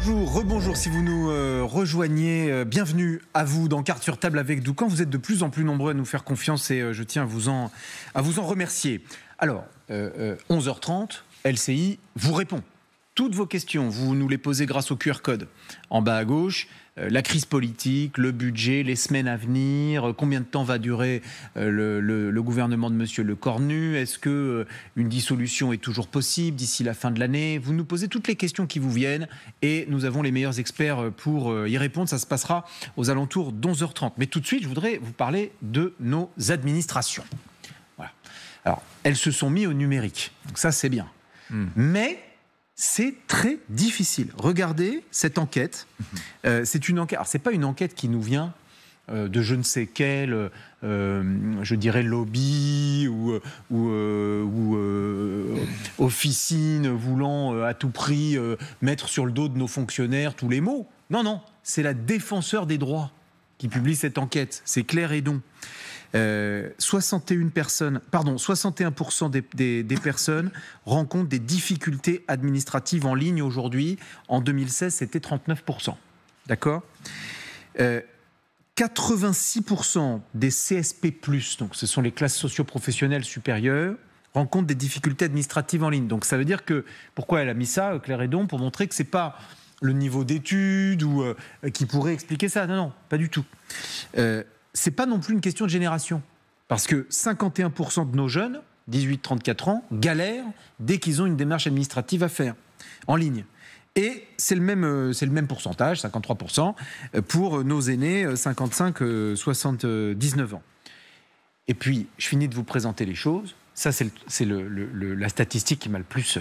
Bonjour, rebonjour si vous nous rejoignez. Bienvenue à vous dans Cartes sur table avec Doucan. Vous êtes de plus en plus nombreux à nous faire confiance et je tiens à vous en remercier. Alors, 11h30, LCI vous répond. Toutes vos questions, vous nous les posez grâce au QR code en bas à gauche. La crise politique, le budget, les semaines à venir, combien de temps va durer le gouvernement de Monsieur Lecornu, est-ce que une dissolution est toujours possible d'ici la fin de l'année? Vous nous posez toutes les questions qui vous viennent et nous avons les meilleurs experts pour y répondre. Ça se passera aux alentours d'11h30. Mais tout de suite, je voudrais vous parler de nos administrations. Voilà. Alors, elles se sont mises au numérique, donc ça c'est bien. Mais c'est très difficile. Regardez cette enquête. C'est une enquête. Alors, c'est pas une enquête qui nous vient de je ne sais quel, je dirais lobby ou officine voulant à tout prix mettre sur le dos de nos fonctionnaires tous les maux. Non, non, c'est la défenseur des droits qui publie cette enquête. C'est Claire Hédon. 61% des personnes rencontrent des difficultés administratives en ligne aujourd'hui. En 2016, c'était 39%. D'accord ? 86% des CSP+, donc ce sont les classes socio-professionnelles supérieures, rencontrent des difficultés administratives en ligne. Donc ça veut dire que, pourquoi elle a mis ça, Claire Hédon, pour montrer que c'est pas le niveau d'études ou qui pourrait expliquer ça. Non, non, pas du tout. C'est pas non plus une question de génération. Parce que 51% de nos jeunes, 18-34 ans, galèrent dès qu'ils ont une démarche administrative à faire, en ligne. Et c'est le même pourcentage, 53%, pour nos aînés, 55-79 ans. Et puis, je finis de vous présenter les choses. Ça, c'est la statistique qui m'a le plus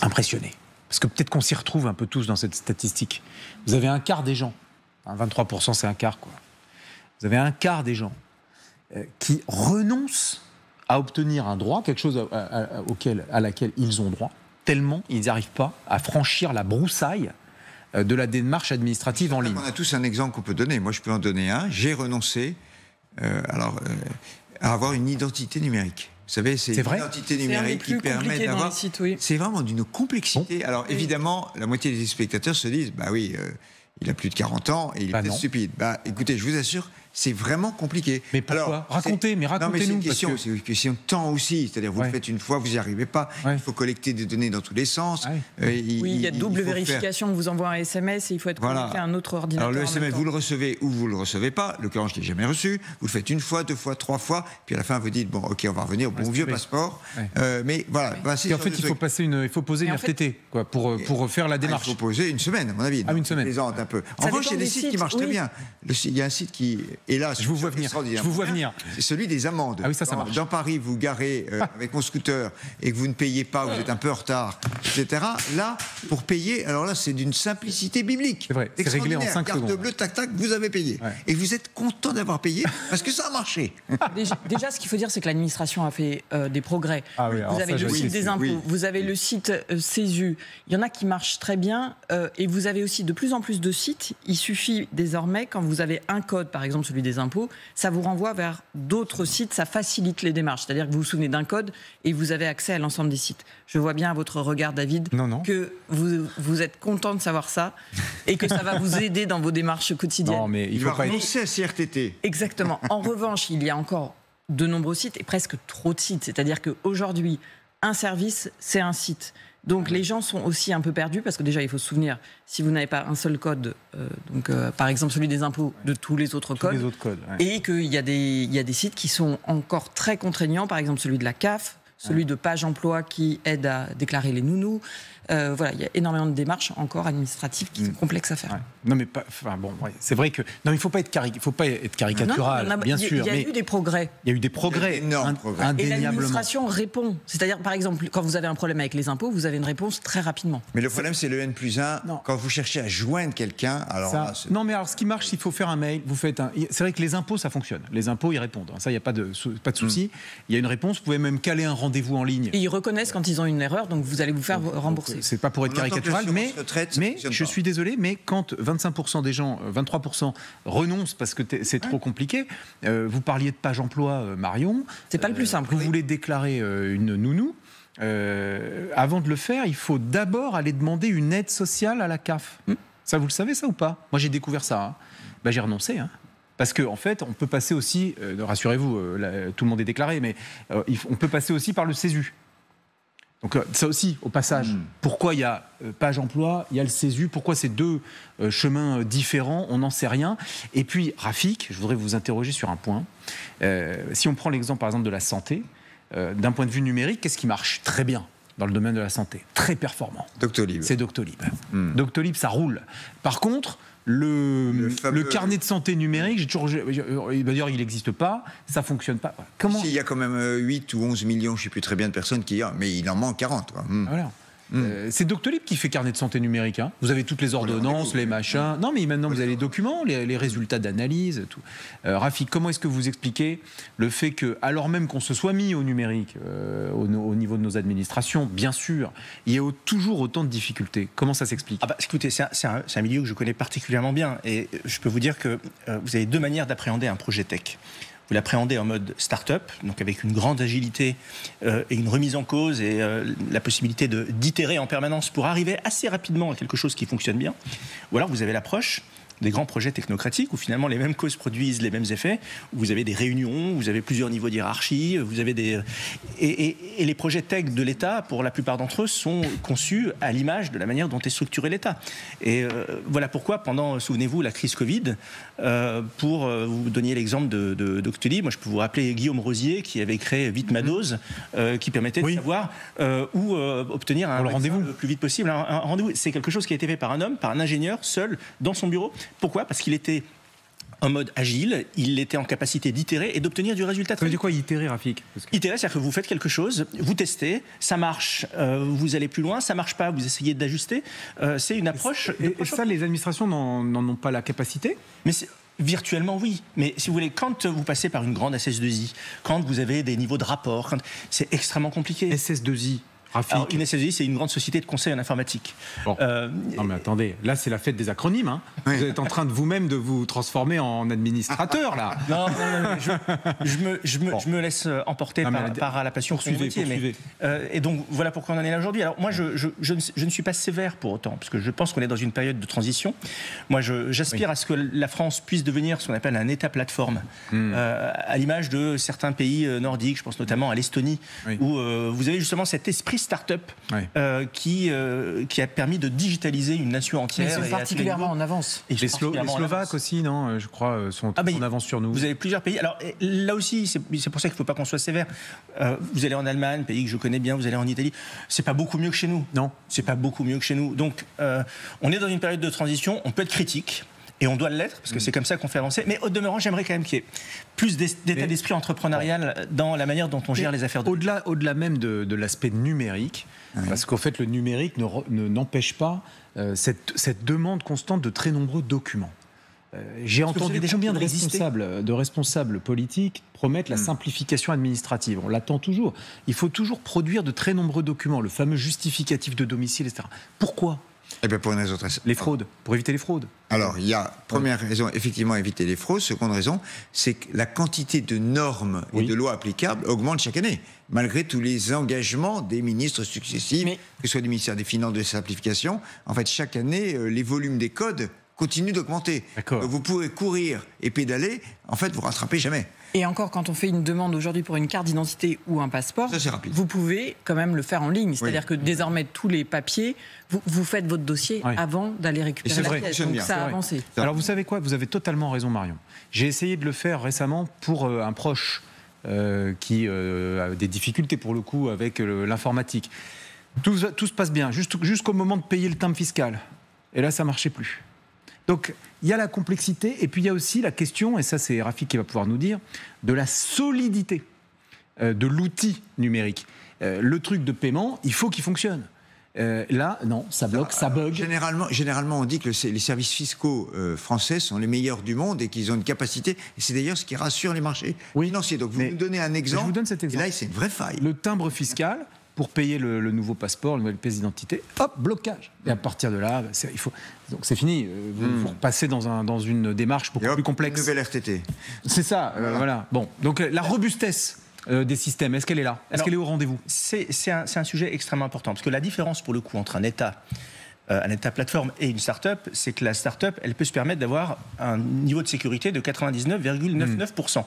impressionné. Parce que peut-être qu'on s'y retrouve un peu tous dans cette statistique. Vous avez un quart des gens, 23% c'est un quart, quoi. Vous avez un quart des gens qui renoncent à obtenir un droit, quelque chose à laquelle ils ont droit, tellement ils n'arrivent pas à franchir la broussaille de la démarche administrative en ligne. On a tous un exemple qu'on peut donner. Moi, je peux en donner un. J'ai renoncé à avoir une identité numérique. Vous savez, c'est une identité numérique qui permet d'avoir... Oui. C'est vraiment d'une complexité. Bon. Alors, évidemment, la moitié des spectateurs se disent, bah oui... il a plus de 40 ans et il est stupide. Bah, écoutez, je vous assure, c'est vraiment compliqué. Mais pourquoi ? Racontez-nous. Non, mais c'est une question de temps aussi. C'est-à-dire, vous le faites une fois, vous n'y arrivez pas. Il faut collecter des données dans tous les sens. Il y a double vérification. On vous envoie un SMS et il faut être connecté à un autre ordinateur. Alors, le SMS, vous le recevez ou vous ne le recevez pas. Le cas, je ne l'ai jamais reçu. Vous le faites une fois, deux fois, trois fois. Puis à la fin, vous dites, bon, OK, on va revenir au bon vieux passeport. Mais voilà. En fait, il faut poser une RTT quoi, pour faire la démarche. Il faut poser une semaine, à mon avis. Une semaine. Un peu. En revanche, il y a des sites qui marchent très bien. Il y a un site qui, hélas, je vous vois venir. C'est celui des amendes. Ah oui, ça marche. Dans Paris, vous garez avec mon scooter et que vous ne payez pas, vous êtes un peu en retard, etc. Là, pour payer, alors là, c'est d'une simplicité biblique. C'est vrai, c'est réglé en 5 secondes. Carte bleue, tac, tac, vous avez payé. Et vous êtes content d'avoir payé parce que ça a marché. Déjà, ce qu'il faut dire, c'est que l'administration a fait des progrès. Vous avez le site des impôts, vous avez le site CESU. Il y en a qui marchent très bien et vous avez aussi de plus en plus de sites. Il suffit désormais, quand vous avez un code, par exemple celui des impôts, ça vous renvoie vers d'autres sites, ça facilite les démarches. C'est-à-dire que vous vous souvenez d'un code et vous avez accès à l'ensemble des sites. Je vois bien à votre regard, David, que vous êtes content de savoir ça et que ça va vous aider dans vos démarches quotidiennes. Non, mais il faut pas renoncer à CRTT. Exactement. En revanche, il y a encore de nombreux sites et presque trop de sites. C'est-à-dire qu'aujourd'hui, un service, c'est un site. Donc les gens sont aussi un peu perdus parce que déjà il faut se souvenir, si vous n'avez pas un seul code, par exemple celui des impôts, de tous les autres codes, et qu'il y a des sites qui sont encore très contraignants, par exemple celui de la CAF, celui de Page Emploi qui aide à déclarer les nounous. Voilà, il y a énormément de démarches encore administratives qui sont complexes à faire. Non, mais c'est vrai que il faut pas être caricatural, bien sûr. Il y a eu des progrès. Il y a eu des progrès, indéniablement. Et l'administration répond. C'est-à-dire, par exemple, quand vous avez un problème avec les impôts, vous avez une réponse très rapidement. Mais le problème, c'est le N+1. Quand vous cherchez à joindre quelqu'un, alors là, non, mais alors ce qui marche, il faut faire un mail. Vous faites c'est vrai que les impôts, ça fonctionne. Les impôts, ils répondent. Ça, il n'y a pas de souci. Il y a une réponse. Vous pouvez même caler un rendez-vous en ligne. Et ils reconnaissent quand ils ont une erreur, donc vous allez vous faire rembourser. C'est pas pour être caricatural, mais je suis désolé, mais quand 25% des gens, 23% renoncent parce que c'est trop compliqué, vous parliez de Page Emploi, Marion. C'est pas le plus simple. Vous voulez déclarer une nounou. avant de le faire, il faut d'abord aller demander une aide sociale à la CAF. Ça, vous le savez, ça ou pas? Moi, j'ai découvert ça. J'ai renoncé. Parce qu'en fait, on peut passer aussi, rassurez-vous, tout le monde est déclaré, mais on peut passer aussi par le CESU. Donc ça aussi, au passage, pourquoi il y a Page Emploi, il y a le CESU, pourquoi ces deux chemins différents, on n'en sait rien. Et puis, Rafik, je voudrais vous interroger sur un point. Si on prend l'exemple, par exemple, de la santé, d'un point de vue numérique, qu'est-ce qui marche très bien dans le domaine de la santé? Très performant. Doctolib. C'est Doctolib. Doctolib, ça roule. Par contre, le carnet de santé numérique, d'ailleurs, il n'existe pas, ça ne fonctionne pas. Comment... Il y a quand même 8 ou 11 millions, je ne sais plus très bien, de personnes qui y ont, mais il en manque 40. Voilà. C'est Doctolib qui fait carnet de santé numérique. Vous avez toutes les ordonnances, les machins. Non, mais maintenant, vous avez les documents, les résultats d'analyse, tout. Rafik, comment est-ce que vous expliquez le fait que, alors même qu'on se soit mis au numérique, au niveau de nos administrations, bien sûr, il y a toujours autant de difficultés? Comment ça s'explique? Écoutez, c'est un milieu que je connais particulièrement bien. Et je peux vous dire que vous avez deux manières d'appréhender un projet tech. Vous l'appréhendez en mode start-up, donc avec une grande agilité et une remise en cause et la possibilité d'itérer en permanence pour arriver assez rapidement à quelque chose qui fonctionne bien. Ou alors vous avez l'approche des grands projets technocratiques où finalement les mêmes causes produisent les mêmes effets, où vous avez des réunions, vous avez plusieurs niveaux de hiérarchie, vous avez et les projets tech de l'État, pour la plupart d'entre eux, sont conçus à l'image de la manière dont est structuré l'État. Et voilà pourquoi, pendant, souvenez-vous, la crise Covid, pour vous donner l'exemple de Doctolib, moi je peux vous rappeler Guillaume Rosier qui avait créé Vitmados, qui permettait de savoir où obtenir un rendez-vous le plus vite possible. Un rendez-vous, c'est quelque chose qui a été fait par un homme, par un ingénieur, seul, dans son bureau. Pourquoi? Parce qu'il était en mode agile, il était en capacité d'itérer et d'obtenir du résultat. Ça veut dire quoi, itérer, Rafik? Itérer, c'est-à-dire que vous faites quelque chose, vous testez, ça marche, vous allez plus loin, ça marche pas, vous essayez d'ajuster. C'est une approche... Et ça, les administrations n'en ont pas la capacité? Mais virtuellement, oui. Mais si vous voulez, quand vous passez par une grande SS2I, quand vous avez des niveaux de rapport, c'est extrêmement compliqué. SS2I. Alors, une SS2I, c'est une grande société de conseil en informatique. Bon. Non mais attendez, là c'est la fête des acronymes. Oui. Vous êtes en train de vous-même de vous transformer en administrateur là. Non, je me laisse emporter par la passion. Poursuivez. Et donc voilà pourquoi on en est là aujourd'hui. Alors moi je ne suis pas sévère pour autant, parce que je pense qu'on est dans une période de transition. Moi j'aspire à ce que la France puisse devenir ce qu'on appelle un État plateforme, à l'image de certains pays nordiques, je pense notamment à l'Estonie, où vous avez justement cet esprit start-up qui a permis de digitaliser une nation entière. Mais c'est particulièrement en avance. Et les Slovaques aussi, non, je crois, sont en avance sur nous. Vous avez plusieurs pays. Alors là aussi, c'est pour ça qu'il ne faut pas qu'on soit sévère. Vous allez en Allemagne, pays que je connais bien, vous allez en Italie. C'est pas beaucoup mieux que chez nous. Non. C'est pas beaucoup mieux que chez nous. Donc, on est dans une période de transition. On peut être critique. Et on doit l'être, parce que c'est comme ça qu'on fait avancer. Mais au demeurant, j'aimerais quand même qu'il y ait plus d'état d'esprit entrepreneurial dans la manière dont on gère les affaires de l'État. Au-delà même de l'aspect numérique, parce qu'en fait, le numérique n'empêche pas cette demande constante de très nombreux documents. J'ai entendu combien de responsables politiques promettent la simplification administrative. On l'attend toujours. Il faut toujours produire de très nombreux documents, le fameux justificatif de domicile, etc. Pourquoi ? Eh bien pour une raison très simple. Les fraudes, pour éviter les fraudes. Alors, il y a, première raison, effectivement, éviter les fraudes. Seconde raison, c'est que la quantité de normes et de lois applicables augmente chaque année, malgré tous les engagements des ministres successifs, que ce soit du ministère des Finances, de simplification. En fait, chaque année, les volumes des codes continuent d'augmenter. Vous pourrez courir et pédaler, en fait, vous ne rattrapez jamais. Et encore, quand on fait une demande aujourd'hui pour une carte d'identité ou un passeport, vous pouvez quand même le faire en ligne. C'est-à-dire que désormais, tous les papiers, vous faites votre dossier avant d'aller récupérer la pièce. Donc ça a avancé. Alors vous savez quoi ? Vous avez totalement raison, Marion. J'ai essayé de le faire récemment pour un proche qui a des difficultés pour le coup avec l'informatique. Tout se passe bien, jusqu'au moment de payer le timbre fiscal. Et là, ça ne marchait plus. Donc, il y a la complexité, et puis il y a aussi la question, et ça c'est Rafik qui va pouvoir nous dire, de la solidité de l'outil numérique. Le truc de paiement, il faut qu'il fonctionne. Là, non, ça bloque, ça bug. Généralement, on dit que les services fiscaux français sont les meilleurs du monde et qu'ils ont une capacité, et c'est d'ailleurs ce qui rassure les marchés financiers. Donc vous nous donnez un exemple, je vous donne cet exemple. Et là c'est une vraie faille. Le timbre fiscal, pour payer le nouveau passeport, la nouvelle pièce d'identité, hop, blocage. Et à partir de là, donc c'est fini. Vous repassez dans une démarche beaucoup plus complexe. Une nouvelle RTT. C'est ça, voilà. Bon, donc la robustesse des systèmes? Est-ce qu'elle est là? Est-ce qu'elle est au rendez-vous? C'est un sujet extrêmement important, parce que la différence, pour le coup, entre un État plateforme et une start-up, c'est que la start-up, elle peut se permettre d'avoir un niveau de sécurité de 99,99%.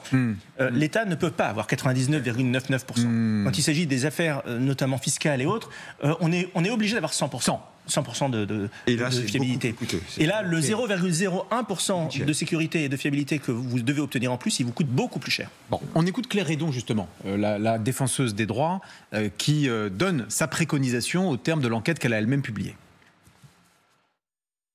L'État ne peut pas avoir 99,99%. Quand il s'agit des affaires, notamment fiscales et autres, on est obligé d'avoir 100%. 100% de fiabilité. Et là, le 0,01% de sécurité et de fiabilité que vous devez obtenir en plus, il vous coûte beaucoup plus cher. Bon, on écoute Claire Hédon, justement, la défenseuse des droits, qui donne sa préconisation au terme de l'enquête qu'elle a elle-même publiée.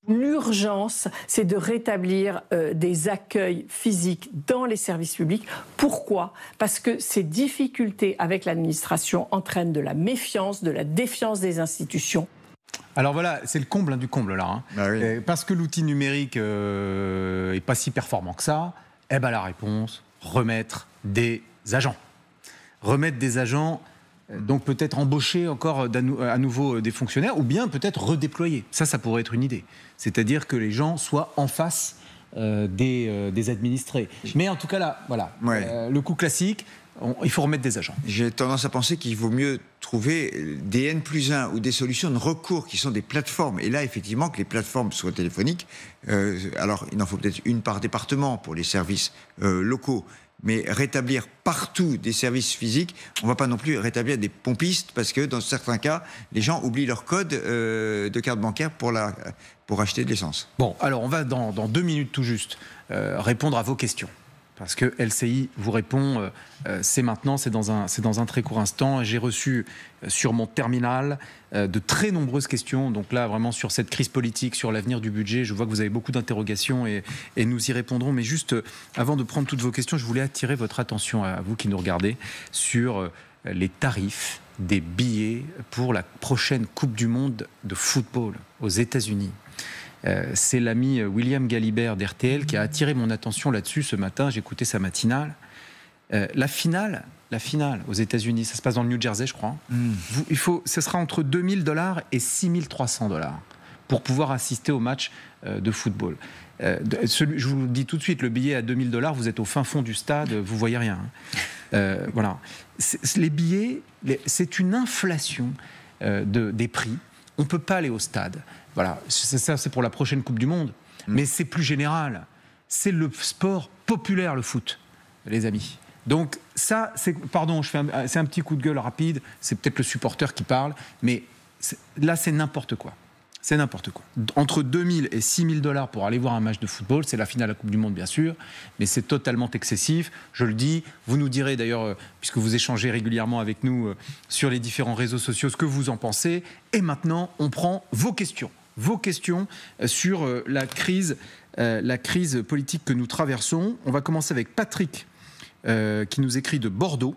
L'urgence, c'est de rétablir des accueils physiques dans les services publics. Pourquoi ? Parce que ces difficultés avec l'administration entraînent de la méfiance, de la défiance des institutions. Alors voilà, c'est le comble du comble là. Hein. Ah oui. Parce que l'outil numérique n'est pas si performant que ça, la réponse, remettre des agents. Remettre des agents... Donc peut-être embaucher encore à nouveau des fonctionnaires ou bien peut-être redéployer. Ça pourrait être une idée. C'est-à-dire que les gens soient en face des administrés. Mais en tout cas là, voilà, le coup classique, il faut remettre des agents. J'ai tendance à penser qu'il vaut mieux trouver des N+1 ou des solutions de recours qui sont des plateformes. Et là, effectivement, que les plateformes soient téléphoniques. Alors, il en faut peut-être une par département pour les services locaux. Mais rétablir partout des services physiques, on ne va pas non plus rétablir des pompistes parce que dans certains cas, les gens oublient leur code de carte bancaire pour acheter de l'essence. Bon, alors on va dans 2 minutes tout juste répondre à vos questions. Parce que LCI vous répond, c'est maintenant, c'est dans un très court instant. J'ai reçu sur mon terminal de très nombreuses questions. Donc là, vraiment sur cette crise politique, sur l'avenir du budget, je vois que vous avez beaucoup d'interrogations et nous y répondrons. Mais juste avant de prendre toutes vos questions, je voulais attirer votre attention, à vous qui nous regardez, sur les tarifs des billets pour la prochaine Coupe du Monde de football aux États-Unis. C'est l'ami William Galibert d'RTL qui a attiré mon attention là-dessus ce matin. J'écoutais sa matinale. La finale aux États-Unis, ça se passe dans le New Jersey, je crois. Ce sera entre $2,000 et $6,300 pour pouvoir assister au match de football. Je vous le dis tout de suite, le billet à $2,000, vous êtes au fin fond du stade, vous voyez rien. Voilà. Les billets, c'est une inflation des prix. On ne peut pas aller au stade. Voilà, c'est pour la prochaine Coupe du Monde. Mais c'est plus général. C'est le sport populaire, le foot, les amis. Donc ça, c'est un petit coup de gueule rapide. C'est peut-être le supporter qui parle. Mais là, c'est n'importe quoi. C'est n'importe quoi. Entre $2,000 et $6,000 pour aller voir un match de football, c'est la finale de la Coupe du Monde, bien sûr, mais c'est totalement excessif. Je le dis, vous nous direz d'ailleurs, puisque vous échangez régulièrement avec nous sur les différents réseaux sociaux, ce que vous en pensez. Et maintenant, on prend vos questions sur la crise politique que nous traversons. On va commencer avec Patrick, qui nous écrit de Bordeaux,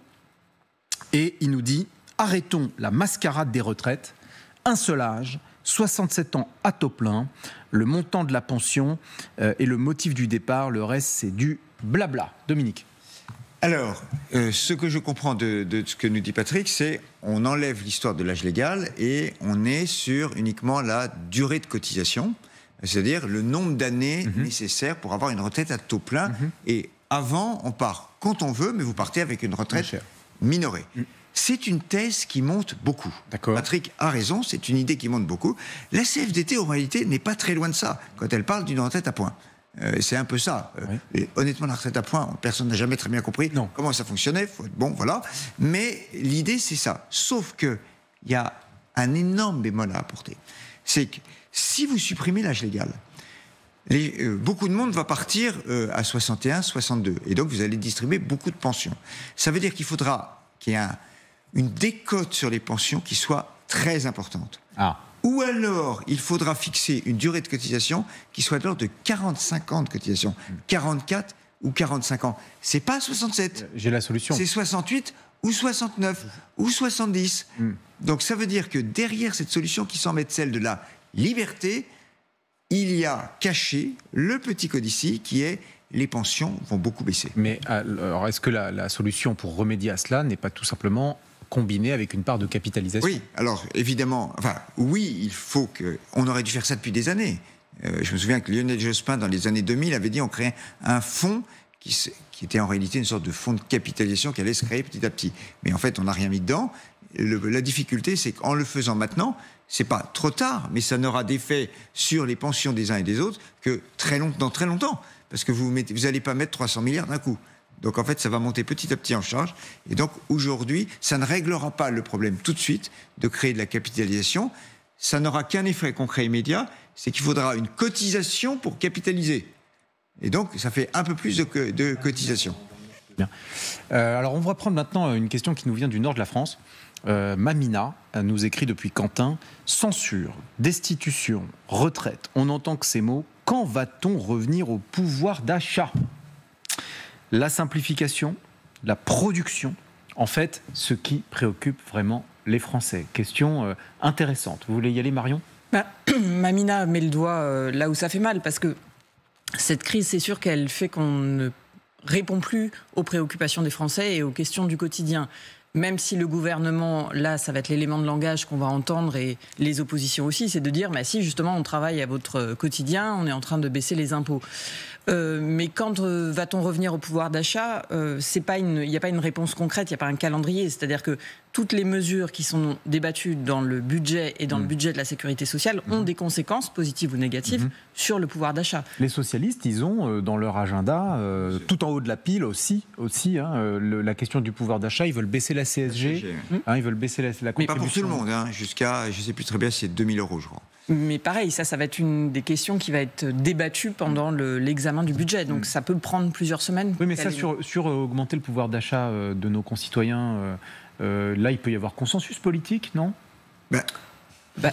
et il nous dit « Arrêtons la mascarade des retraites, un seul âge, 67 ans à taux plein, le montant de la pension et le motif du départ, le reste c'est du blabla ». Dominique. Alors, ce que je comprends de ce que nous dit Patrick, c'est on enlève l'histoire de l'âge légal et on est sur uniquement la durée de cotisation, c'est-à-dire le nombre d'années nécessaires pour avoir une retraite à taux plein. Et avant, on part quand on veut, mais vous partez avec une retraite minorée. C'est une thèse qui monte beaucoup. D'accord. Patrick a raison, c'est une idée qui monte beaucoup. La CFDT, en réalité, n'est pas très loin de ça, quand elle parle d'une retraite à points. C'est un peu ça. Et honnêtement, la retraite à points, personne n'a jamais très bien compris comment ça fonctionnait. Bon, voilà. Mais l'idée, c'est ça. Sauf qu'il y a un énorme bémol à apporter. C'est que si vous supprimez l'âge légal, beaucoup de monde va partir à 61, 62. Et donc, vous allez distribuer beaucoup de pensions. Ça veut dire qu'il faudra qu'il y ait une décote sur les pensions qui soit très importante. Ou alors, il faudra fixer une durée de cotisation qui soit de l'ordre de 45 ans de cotisation. 44 ou 45 ans. C'est pas 67. J'ai la solution. C'est 68 ou 69 ou 70. Donc ça veut dire que derrière cette solution qui semble être celle de la liberté, il y a caché le petit codici qui est les pensions vont beaucoup baisser. Mais alors, est-ce que la solution pour remédier à cela n'est pas tout simplement combinée avec une part de capitalisation ? Oui, alors évidemment, oui, il faut que... On aurait dû faire ça depuis des années. Je me souviens que Lionel Jospin, dans les années 2000, avait dit on crée un fonds qui était en réalité une sorte de fonds de capitalisation qui allait se créer petit à petit. Mais en fait, on n'a rien mis dedans. La difficulté, c'est qu'en le faisant maintenant, c'est pas trop tard, mais ça n'aura d'effet sur les pensions des uns et des autres que dans très longtemps. Parce que vous n'allez pas mettre 300 milliards d'un coup. Donc en fait, ça va monter petit à petit en charge. Et donc aujourd'hui, ça ne réglera pas le problème tout de suite de créer de la capitalisation. Ça n'aura qu'un effet concret immédiat, c'est qu'il faudra une cotisation pour capitaliser. Et donc, ça fait un peu plus de cotisation. Bien. Alors, on va prendre maintenant une question qui nous vient du nord de la France. Mamina nous écrit depuis Quentin. Censure, destitution, retraite. On n'entend que ces mots. Quand va-t-on revenir au pouvoir d'achat ? La simplification, la production, en fait, ce qui préoccupe vraiment les Français. Question intéressante. Vous voulez y aller, Marion ? Mamina met le doigt là où ça fait mal, parce que cette crise, c'est sûr qu'elle fait qu'on ne répond plus aux préoccupations des Français et aux questions du quotidien. Même si le gouvernement, là, ça va être l'élément de langage qu'on va entendre, et les oppositions aussi, c'est de dire, si justement on travaille à votre quotidien, on est en train de baisser les impôts. Mais quand va-t-on revenir au pouvoir d'achat ? Il n'y a pas une réponse concrète, il n'y a pas un calendrier. C'est-à-dire que toutes les mesures qui sont débattues dans le budget et dans le budget de la sécurité sociale ont des conséquences, positives ou négatives, sur le pouvoir d'achat. Les socialistes, ils ont dans leur agenda, tout en haut de la pile aussi la question du pouvoir d'achat. Ils veulent baisser la CSG, ils veulent baisser la contribution. Mais pas pour tout le monde, jusqu'à, je ne sais plus très bien, c'est 2 000 €, je crois. Mais pareil, ça va être une des questions qui va être débattue pendant l'examen du budget. Donc ça peut prendre plusieurs semaines. Oui, mais ça, sur augmenter le pouvoir d'achat de nos concitoyens, là, il peut y avoir consensus politique, non ?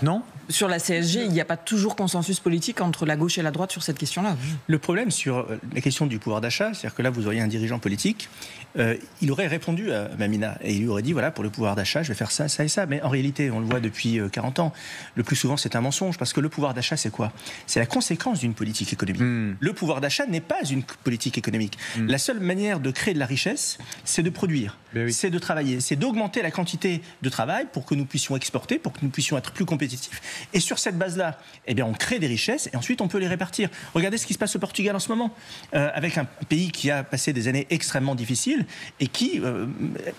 Non ? Sur la CSG, il n'y a pas toujours consensus politique entre la gauche et la droite sur cette question-là. Le problème sur la question du pouvoir d'achat, c'est-à-dire que là, vous auriez un dirigeant politique, il aurait répondu à Mamina et il lui aurait dit, voilà, pour le pouvoir d'achat, je vais faire ça, ça et ça. Mais en réalité, on le voit depuis 40 ans, le plus souvent, c'est un mensonge, parce que le pouvoir d'achat, c'est quoi ? C'est la conséquence d'une politique économique. Le pouvoir d'achat n'est pas une politique économique. La seule manière de créer de la richesse, c'est de produire, c'est de travailler, c'est d'augmenter la quantité de travail pour que nous puissions exporter, pour que nous puissions être plus compétitifs. Et sur cette base-là, on crée des richesses et ensuite on peut les répartir. Regardez ce qui se passe au Portugal en ce moment, avec un pays qui a passé des années extrêmement difficiles et qui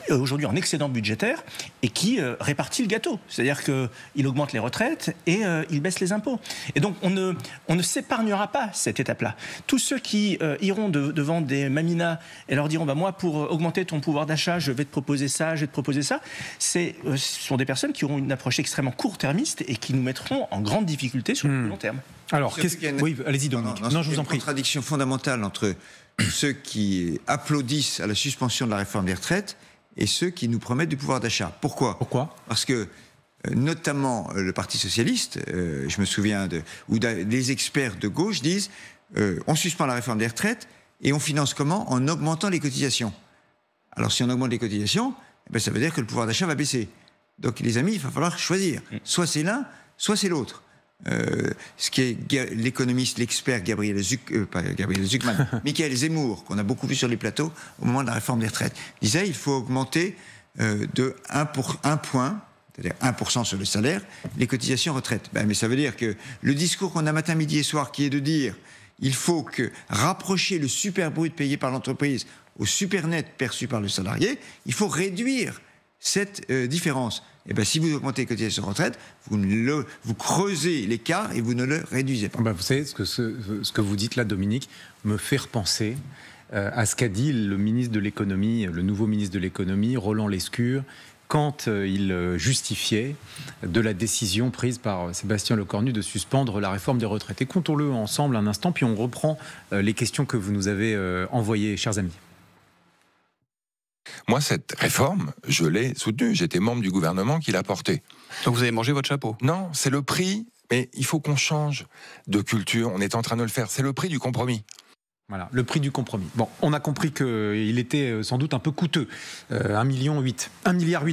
est aujourd'hui en excédent budgétaire et qui répartit le gâteau. C'est-à-dire qu'il augmente les retraites et il baisse les impôts. Et donc on ne s'épargnera pas cette étape-là. Tous ceux qui iront devant des Mamina et leur diront moi, pour augmenter ton pouvoir d'achat, je vais te proposer ça, je vais te proposer ça, ce sont des personnes qui auront une approche extrêmement court-termiste et qui nous mettront en grande difficulté sur le long terme. Alors, oui, allez-y, Dominique. Non, je vous en prie. Il y a une contradiction fondamentale entre ceux qui applaudissent à la suspension de la réforme des retraites et ceux qui nous promettent du pouvoir d'achat. Pourquoi ? Parce que, notamment le Parti socialiste, je me souviens, des experts de gauche disent on suspend la réforme des retraites et on finance comment ? En augmentant les cotisations. Alors, si on augmente les cotisations, ça veut dire que le pouvoir d'achat va baisser. Donc, les amis, il va falloir choisir. Soit c'est l'un, soit c'est l'autre. Ce qui est l'économiste, l'expert Michael Zemmour, qu'on a beaucoup vu sur les plateaux au moment de la réforme des retraites, disait il faut augmenter de 1 point, c'est-à-dire 1% sur le salaire, les cotisations retraite. Mais ça veut dire que le discours qu'on a matin, midi et soir, qui est de dire il faut rapprocher le super brut payé par l'entreprise au super net perçu par le salarié, il faut réduire cette différence. Si vous augmentez les cotisations retraite, vous creusez l'écart et vous ne le réduisez pas. Vous savez, ce que vous dites là, Dominique, me fait repenser à ce qu'a dit le ministre de l'économie, le nouveau ministre de l'économie, Roland Lescure, quand il justifiait de la décision prise par Sébastien Lecornu de suspendre la réforme des retraites. Écoutons-le ensemble un instant, puis on reprend les questions que vous nous avez envoyées, chers amis. Moi, cette réforme, je l'ai soutenue. J'étais membre du gouvernement qui l'a portée. Donc vous avez mangé votre chapeau ? Non, c'est le prix, mais il faut qu'on change de culture. On est en train de le faire. C'est le prix du compromis. Voilà, le prix du compromis. Bon, on a compris qu'il était sans doute un peu coûteux. 1,8 milliard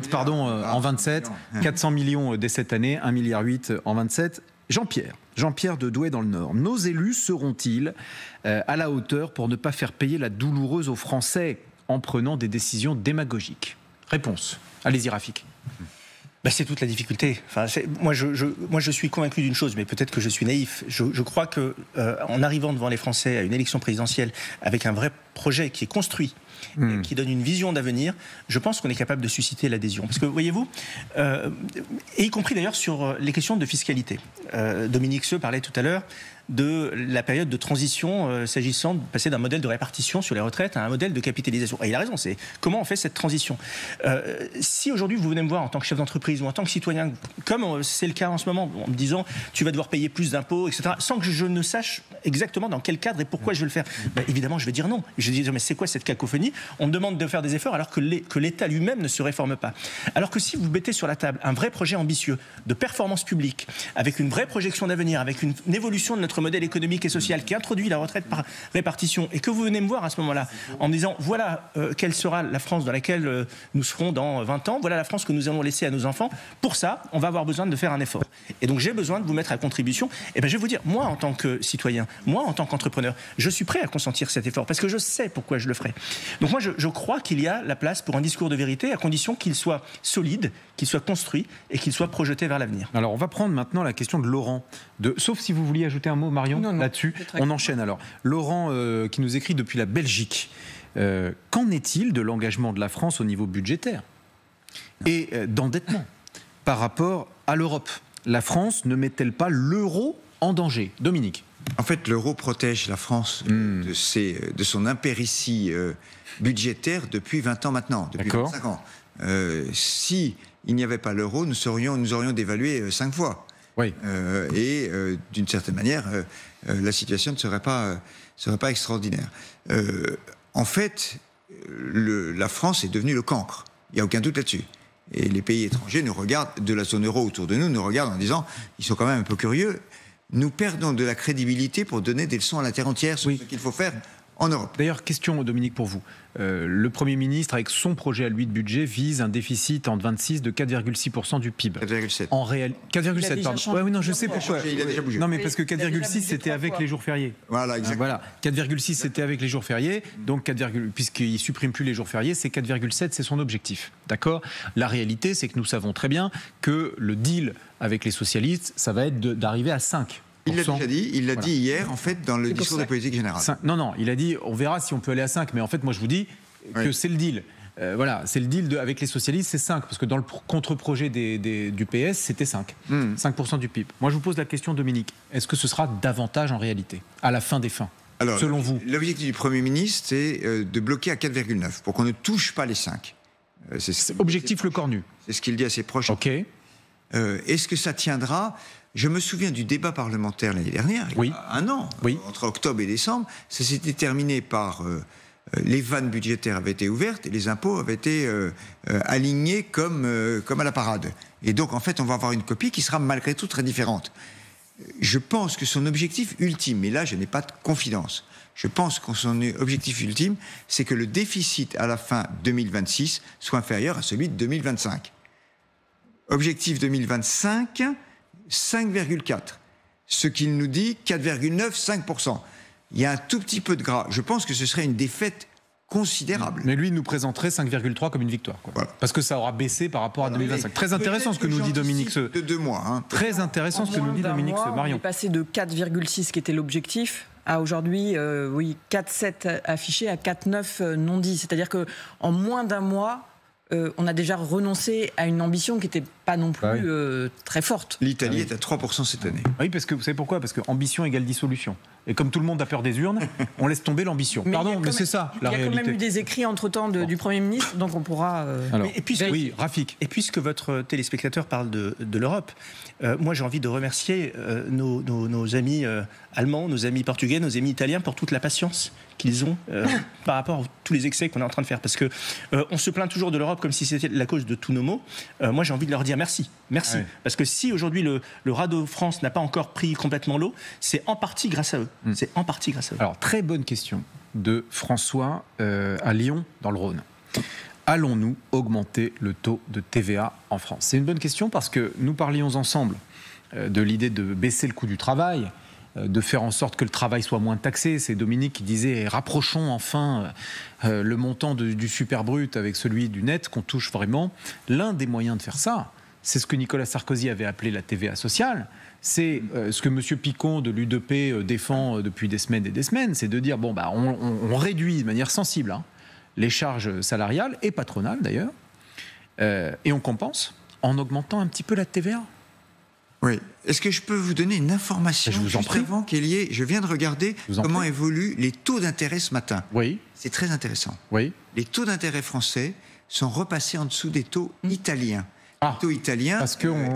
en 27, 400 millions dès cette année, 1,8 milliard en 27. Jean-Pierre de Douai dans le Nord. Nos élus seront-ils à la hauteur pour ne pas faire payer la douloureuse aux Français en prenant des décisions démagogiques ? Réponse. Allez-y, Rafik. C'est toute la difficulté. Enfin, moi, je suis convaincu d'une chose, mais peut-être que je suis naïf. Je crois que en arrivant devant les Français à une élection présidentielle avec un vrai projet qui est construit, qui donne une vision d'avenir, je pense qu'on est capable de susciter l'adhésion. Parce que, voyez-vous, et y compris d'ailleurs sur les questions de fiscalité. Dominique Seux parlait tout à l'heure de la période de transition s'agissant de passer d'un modèle de répartition sur les retraites à un modèle de capitalisation. Et il a raison, c'est comment on fait cette transition. Si aujourd'hui vous venez me voir en tant que chef d'entreprise ou en tant que citoyen, comme c'est le cas en ce moment, en me disant tu vas devoir payer plus d'impôts, etc., sans que je ne sache exactement dans quel cadre et pourquoi je vais le faire, évidemment je vais dire non. Je vais dire mais c'est quoi cette cacophonie? On me demande de faire des efforts alors que l'État lui-même ne se réforme pas. Alors que si vous mettez sur la table un vrai projet ambitieux de performance publique, avec une vraie projection d'avenir, avec une évolution de notre modèle économique et social qui introduit la retraite par répartition, et que vous venez me voir à ce moment-là en me disant voilà quelle sera la France dans laquelle nous serons dans 20 ans, voilà la France que nous allons laisser à nos enfants, pour ça on va avoir besoin de faire un effort. Et donc j'ai besoin de vous mettre à contribution. Et je vais vous dire, moi en tant que citoyen, moi en tant qu'entrepreneur, je suis prêt à consentir cet effort parce que je sais pourquoi je le ferai. Donc moi je crois qu'il y a la place pour un discours de vérité à condition qu'il soit solide, qu'il soit construit et qu'il soit projeté vers l'avenir. Alors on va prendre maintenant la question de Laurent. Sauf si vous vouliez ajouter un mot, Marion, là-dessus. On enchaîne alors. Laurent qui nous écrit depuis la Belgique. Qu'en est-il de l'engagement de la France au niveau budgétaire et d'endettement par rapport à l'Europe? La France ne met-elle pas l'euro en danger? Dominique. En fait, l'euro protège la France de son impéritie budgétaire depuis 20 ans maintenant, depuis 25 ans. Si il n'y avait pas l'euro, nous aurions dévalué 5 fois. Oui. Et d'une certaine manière, la situation ne serait pas extraordinaire. En fait, la France est devenue le cancre. Il n'y a aucun doute là-dessus. Et les pays étrangers nous regardent, de la zone euro autour de nous, nous regardent en disant ils sont quand même un peu curieux. Nous perdons de la crédibilité pour donner des leçons à la terre entière sur ce qu'il faut faire en Europe. D'ailleurs, question, Dominique, pour vous. Le Premier ministre, avec son projet à lui de budget, vise un déficit en 26 de 4,6% du PIB. 4,7. En réel, 4,7, pardon. Oui, non, je sais pourquoi. Il a déjà bougé. Non, mais parce que 4,6, c'était avec les jours fériés. Voilà, exactement. Voilà. 4,6, c'était avec les jours fériés. Donc, puisqu'il ne supprime plus les jours fériés, c'est 4,7, c'est son objectif. D'accord ? La réalité, c'est que nous savons très bien que le deal avec les socialistes, ça va être d'arriver à 5. Il l'a déjà dit, dit hier, en fait, dans le discours de politique générale. Non, il a dit, on verra si on peut aller à 5, mais en fait, moi, je vous dis que c'est le deal. Voilà, c'est le deal avec les socialistes, c'est 5, parce que dans le contre-projet du PS, c'était 5. 5% du PIB. Moi, je vous pose la question, Dominique, est-ce que ce sera davantage en réalité, à la fin des fins, selon vous? L'objectif du Premier ministre, c'est de bloquer à 4,9, pour qu'on ne touche pas les 5. C'est objectif le cornu. C'est ce qu'il dit à ses proches. Ok. Est-ce que ça tiendra ? Je me souviens du débat parlementaire l'année dernière, il y a un an, entre octobre et décembre. Ça s'était terminé par les vannes budgétaires avaient été ouvertes et les impôts avaient été alignés comme à la parade. Et donc, en fait, on va avoir une copie qui sera malgré tout très différente. Je pense que son objectif ultime, et là, je n'ai pas de confidence, je pense que son objectif ultime, c'est que le déficit à la fin 2026 soit inférieur à celui de 2025. Objectif 2025... 5,4. Ce qu'il nous dit, 4,9, 5%. Il y a un tout petit peu de gras. Je pense que ce serait une défaite considérable. Mais lui, il nous présenterait 5,3 comme une victoire. Voilà. Parce que ça aura baissé par rapport à 2025. Très intéressant ce que nous dit Dominique Seux. De 2 mois. Hein. Très intéressant ce que nous dit Dominique Seux. Marion. On est passé de 4,6 qui était l'objectif à aujourd'hui, 4,7 affiché à 4,9 non dit. C'est-à-dire qu'en moins d'un mois, on a déjà renoncé à une ambition qui n'était pas non plus très forte. L'Italie est à 3% cette année. Oui, parce que vous savez pourquoi ? Parce que ambition égale dissolution. Et comme tout le monde a peur des urnes, on laisse tomber l'ambition. Pardon, mais c'est ça la réalité. Il y a quand même eu des écrits entre-temps du Premier ministre, donc on pourra... Oui, Rafik. Et puisque votre téléspectateur parle de l'Europe, moi j'ai envie de remercier nos amis allemands, nos amis portugais, nos amis italiens pour toute la patience qu'ils ont par rapport à tous les excès qu'on est en train de faire. Parce que on se plaint toujours de l'Europe comme si c'était la cause de tous nos maux. Moi j'ai envie de leur dire merci. Merci. Ouais. Parce que si aujourd'hui le radeau France n'a pas encore pris complètement l'eau, c'est en partie grâce à eux. C'est en partie grâce à eux. Alors, très bonne question de François à Lyon, dans le Rhône. Allons-nous augmenter le taux de TVA en France ? C'est une bonne question parce que nous parlions ensemble de l'idée de baisser le coût du travail, de faire en sorte que le travail soit moins taxé. C'est Dominique qui disait rapprochons enfin le montant du super brut avec celui du net qu'on touche vraiment. L'un des moyens de faire ça, c'est ce que Nicolas Sarkozy avait appelé la TVA sociale. C'est ce que M. Picon de l'UDP défend depuis des semaines, c'est de dire, on réduit de manière sensible les charges salariales et patronales d'ailleurs, et on compense en augmentant un petit peu la TVA. Oui. Est-ce que je peux vous donner une information avant qu'il y ait... Je viens de regarder comment évoluent les taux d'intérêt ce matin. Oui. C'est très intéressant. Oui. Les taux d'intérêt français sont repassés en dessous des taux italiens. Les taux italiens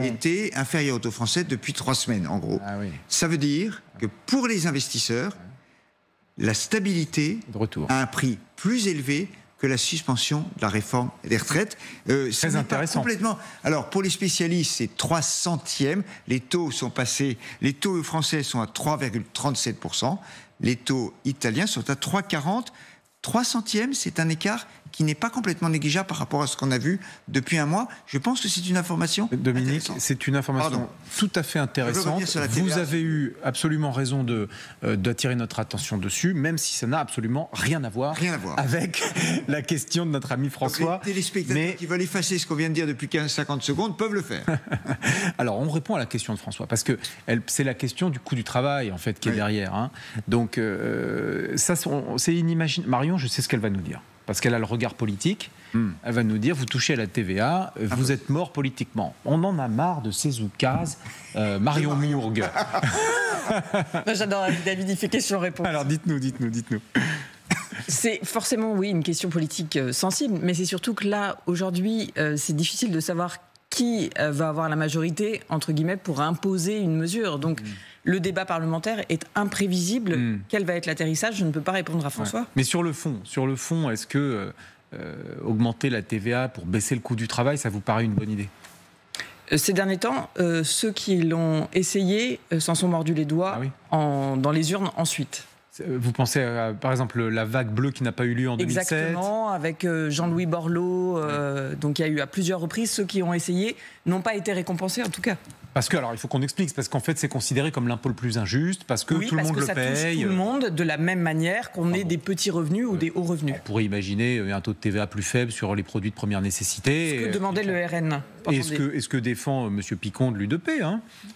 étaient inférieurs aux taux français depuis 3 semaines, en gros. Ah oui. Ça veut dire que pour les investisseurs, la stabilité a un prix plus élevé que la suspension de la réforme des retraites. Très intéressant. Complètement. Alors, pour les spécialistes, c'est 3 centièmes. Les taux français sont à 3,37%. Les taux italiens sont à 3,40%. 3 centièmes, c'est un écart qui n'est pas complètement négligeable par rapport à ce qu'on a vu depuis un mois. Je pense que c'est une information Dominique, c'est une information tout à fait intéressante. Vous avez eu absolument raison d'attirer notre attention dessus, même si ça n'a absolument rien à voir avec la question de notre ami François. Donc les téléspectateurs qui veulent effacer ce qu'on vient de dire depuis 15-50 secondes peuvent le faire. Alors, on répond à la question de François, parce que c'est la question du coût du travail, en fait, qui est derrière. Donc, ça, c'est inimaginable. Marion, je sais ce qu'elle va nous dire. Parce qu'elle a le regard politique, elle va nous dire, vous touchez à la TVA, vous êtes mort politiquement. On en a marre de ces oukases. Marion Mourgue. J'adore David, il fait question-réponse. Alors dites-nous. C'est forcément, oui, une question politique sensible, mais c'est surtout que là, aujourd'hui, c'est difficile de savoir qui va avoir la majorité, entre guillemets, pour imposer une mesure. Donc, le débat parlementaire est imprévisible. Quel va être l'atterrissage ? Je ne peux pas répondre à François. Ouais. Mais sur le fond, est-ce que augmenter la TVA pour baisser le coût du travail, ça vous paraît une bonne idée ? Ces derniers temps, ceux qui l'ont essayé s'en sont mordus les doigts dans les urnes ensuite. Vous pensez à, par exemple, la vague bleue qui n'a pas eu lieu en 2007 ? Exactement, avec Jean-Louis Borloo. Donc il y a eu à plusieurs reprises, ceux qui ont essayé n'ont pas été récompensés en tout cas. Parce que, alors il faut qu'on explique, parce qu'en fait c'est considéré comme l'impôt le plus injuste, parce que tout le monde le paye. Oui, parce que ça touche tout le monde de la même manière qu'on ait des petits revenus ou des hauts revenus. On pourrait imaginer un taux de TVA plus faible sur les produits de première nécessité. Ce que demandait le RN. Et ce que défend M. Picon de l'UDP.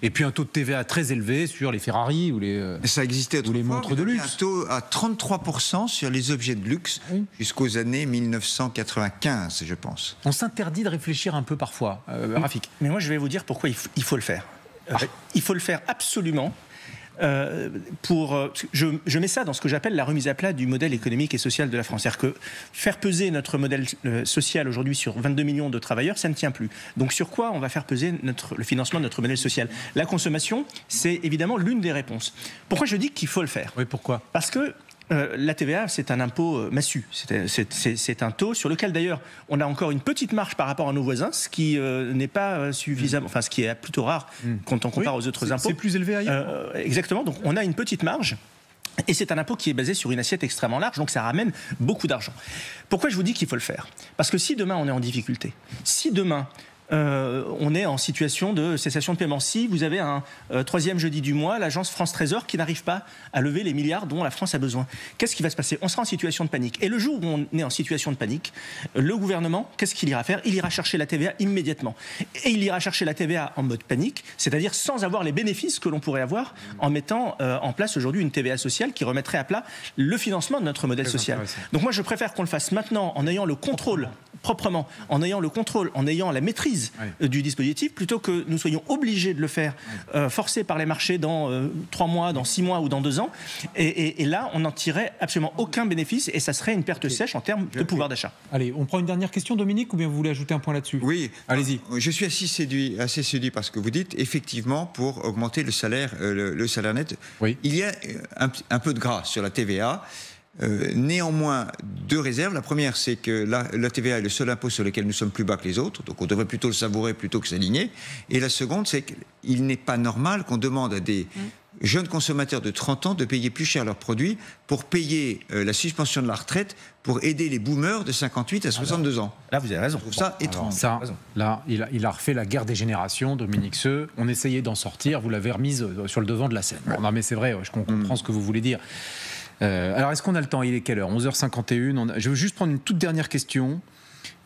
Et puis un taux de TVA très élevé sur les Ferrari ou les, ça existait ou les montres de luxe. Un taux à 33% sur les objets de luxe jusqu'aux années 1995, je pense. On s'interdit de réfléchir un peu parfois, Rafik. Mais moi je vais vous dire pourquoi il faut le faire. Il faut le faire absolument. Je mets ça dans ce que j'appelle la remise à plat du modèle économique et social de la France. C'est-à-dire que faire peser notre modèle social aujourd'hui sur 22 millions de travailleurs, ça ne tient plus. Donc sur quoi on va faire peser le financement de notre modèle social ? La consommation, c'est évidemment l'une des réponses. Pourquoi je dis qu'il faut le faire ? Oui, pourquoi ? Parce que la TVA, c'est un impôt massu. C'est un taux sur lequel, d'ailleurs, on a encore une petite marge par rapport à nos voisins, ce qui n'est pas suffisamment... Enfin, ce qui est plutôt rare quand on compare aux autres impôts. C'est plus élevé ailleurs. Exactement. Donc, on a une petite marge. Et c'est un impôt qui est basé sur une assiette extrêmement large, donc ça ramène beaucoup d'argent. Pourquoi je vous dis qu'il faut le faire ? Parce que si demain, on est en difficulté, si demain... on est en situation de cessation de paiement. Si vous avez un troisième jeudi du mois, l'agence France Trésor qui n'arrive pas à lever les milliards dont la France a besoin, qu'est-ce qui va se passer ? On sera en situation de panique. Et le jour où on est en situation de panique, le gouvernement, qu'est-ce qu'il ira faire ? Il ira chercher la TVA immédiatement. Et il ira chercher la TVA en mode panique, c'est-à-dire sans avoir les bénéfices que l'on pourrait avoir en mettant en place aujourd'hui une TVA sociale qui remettrait à plat le financement de notre modèle social. Donc moi, je préfère qu'on le fasse maintenant en ayant le contrôle proprement, en ayant le contrôle, en ayant la maîtrise du dispositif, plutôt que nous soyons obligés de le faire, forcés par les marchés dans 3 mois, dans 6 mois ou dans 2 ans. Et là, on n'en tirerait absolument aucun bénéfice et ça serait une perte sèche en termes de pouvoir d'achat. Allez, on prend une dernière question, Dominique, ou bien vous voulez ajouter un point là-dessus ? Oui. Allez-y. Je suis assez séduit par ce que vous dites. Effectivement, pour augmenter le salaire net, il y a un peu de gras sur la TVA. Néanmoins, 2 réserves. La première, c'est que la TVA est le seul impôt sur lequel nous sommes plus bas que les autres, donc on devrait plutôt le savourer plutôt que s'aligner. Et la seconde, c'est qu'il n'est pas normal qu'on demande à des jeunes consommateurs de 30 ans de payer plus cher leurs produits pour payer la suspension de la retraite pour aider les boomers de 58 à 62 ans. Là, vous avez raison. Je trouve ça étrange. Là, il a refait la guerre des générations, Dominique Seux. On essayait d'en sortir, vous l'avez remise sur le devant de la scène. Bon, non, mais c'est vrai, je comprends ce que vous voulez dire. Alors, est-ce qu'on a le temps ? Il est quelle heure ? 11h51. Je veux juste prendre une toute dernière question.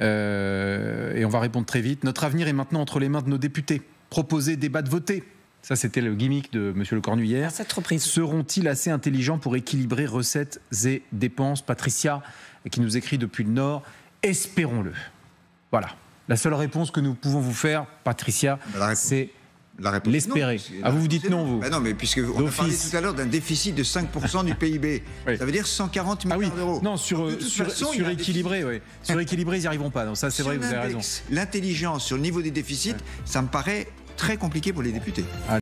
Et on va répondre très vite. Notre avenir est maintenant entre les mains de nos députés. Proposer, débattre, voter. Ça, c'était le gimmick de M. Lecornu hier. À cette reprise. Seront-ils assez intelligents pour équilibrer recettes et dépenses? Patricia, qui nous écrit depuis le Nord, espérons-le. Voilà. La seule réponse que nous pouvons vous faire, Patricia, c'est l'espérer. Vous dites non, vous. Non, mais puisque on a parlé tout à l'heure d'un déficit de 5% du PIB. Oui. Ça veut dire 140 milliards d'euros. Non, sur équilibré, oui. Sur équilibré, ils n'y arriveront pas. Donc ça, c'est vrai, vous avez raison. L'intelligence sur le niveau des déficits, ça me paraît très compliqué pour les députés.